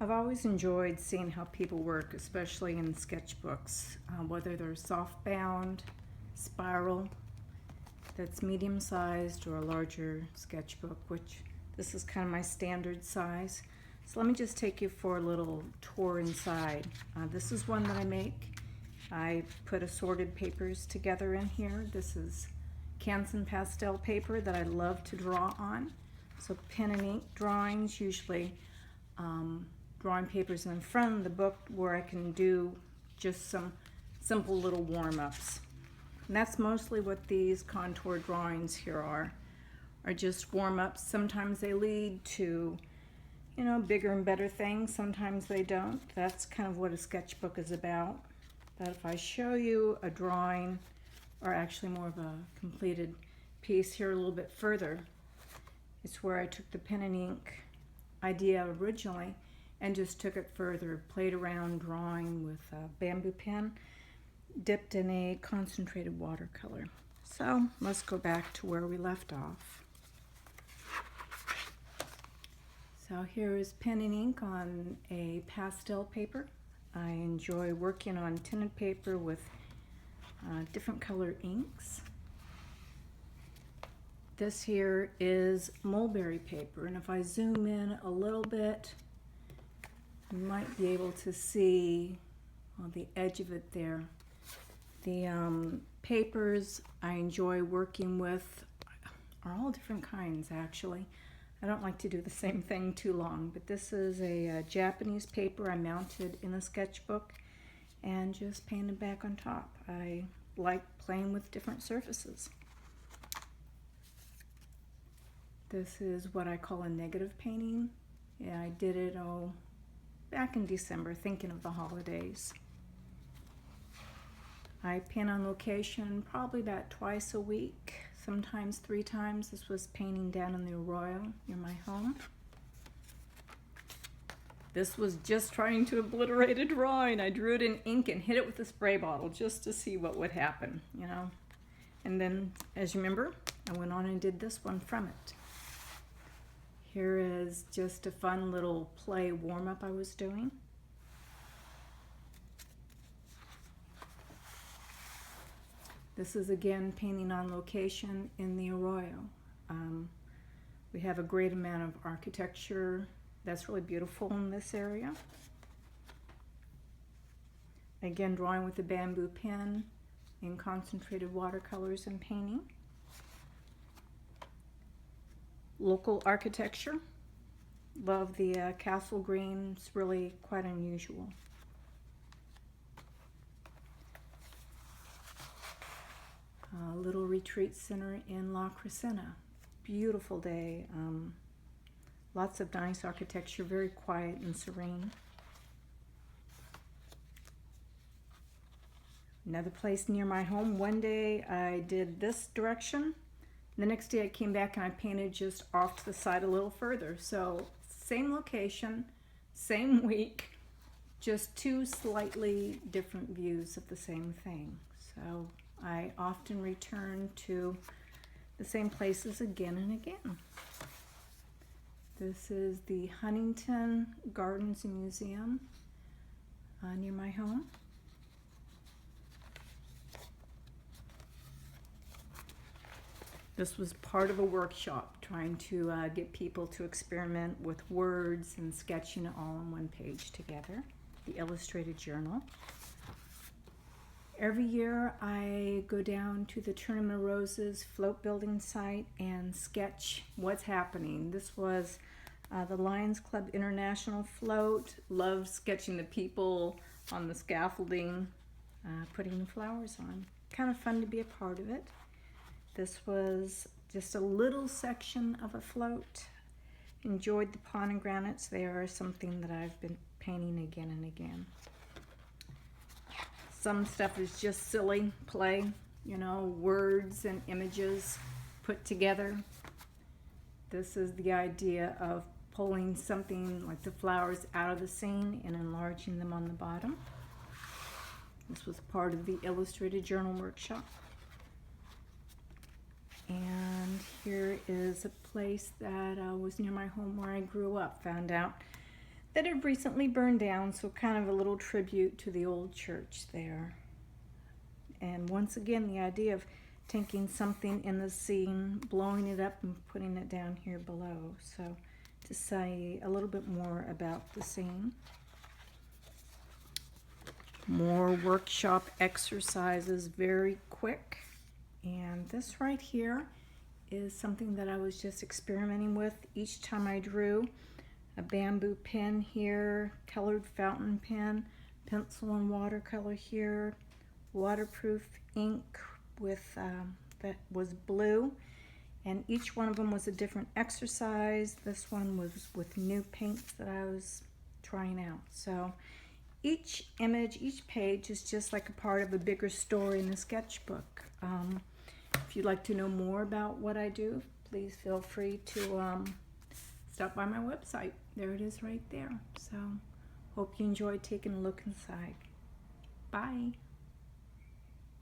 I've always enjoyed seeing how people work, especially in sketchbooks, whether they're soft bound, spiral, that's medium sized, or a larger sketchbook, which this is kind of my standard size. So let me just take you for a little tour inside. This is one that I make. I put assorted papers together in here. This is Canson pastel paper that I love to draw on. So pen and ink drawings, usually drawing papers in front of the book where I can do just some simple little warm-ups. And that's mostly what these contour drawings here are just warm-ups. Sometimes they lead to, bigger and better things. Sometimes they don't. That's kind of what a sketchbook is about. But if I show you a drawing, or actually more of a completed piece here a little bit further, it's where I took the pen and ink idea originally and just took it further, played around drawing with a bamboo pen, dipped in a concentrated watercolor. So let's go back to where we left off. So here is pen and ink on a pastel paper. I enjoy working on tinted paper with different color inks. This here is mulberry paper, and if I zoom in a little bit, you might be able to see on the edge of it there. The papers I enjoy working with are all different kinds, actually. I don't like to do the same thing too long, but this is a Japanese paper I mounted in a sketchbook and just painted back on top. I like playing with different surfaces. This is what I call a negative painting. Yeah, I did it back in December, thinking of the holidays. I paint on location probably about twice a week, sometimes 3 times. This was painting down in the Arroyo near my home. This was just trying to obliterate a drawing. I drew it in ink and hit it with a spray bottle just to see what would happen, And then, as you remember, I went on and did this one from it. Here is just a fun little play warm-up I was doing. This is again painting on location in the Arroyo. We have a great amount of architecture that's really beautiful in this area. Again, drawing with the bamboo pen in concentrated watercolors and painting. Local architecture. Love the castle green. It's really quite unusual. Little retreat center in La Crescenta. Beautiful day. Lots of nice architecture, very quiet and serene. Another place near my home. One day I did this direction. The next day I came back and I painted just off to the side a little further. So same location, same week, just 2 slightly different views of the same thing. So I often return to the same places again and again. This is the Huntington Gardens and Museum near my home. This was part of a workshop trying to get people to experiment with words and sketching it all on one page together. The Illustrated Journal. Every year I go down to the Tournament of Roses float building site and sketch what's happening. This was the Lions Club International float. Love sketching the people on the scaffolding, putting the flowers on. Kind of fun to be a part of it. This was just a little section of a float. Enjoyed the pomegranates. They are something that I've been painting again and again. Some stuff is just silly play, words and images put together. This is the idea of pulling something like the flowers out of the scene and enlarging them on the bottom. This was part of the Illustrated Journal workshop. And here is a place that was near my home where I grew up. Found out that had recently burned down, so kind of a little tribute to the old church there. And once again, the idea of taking something in the scene, blowing it up and putting it down here below. So to say a little bit more about the scene. More workshop exercises, very quick. And this right here is something that I was just experimenting with each time I drew. A bamboo pen here, colored fountain pen, pencil and watercolor here, waterproof ink with that was blue, and each one of them was a different exercise. This one was with new paints that I was trying out. So each image, each page is just like a part of a bigger story in the sketchbook. If you'd like to know more about what I do, please feel free to stop by my website. There it is right there. So hope you enjoyed taking a look inside. Bye.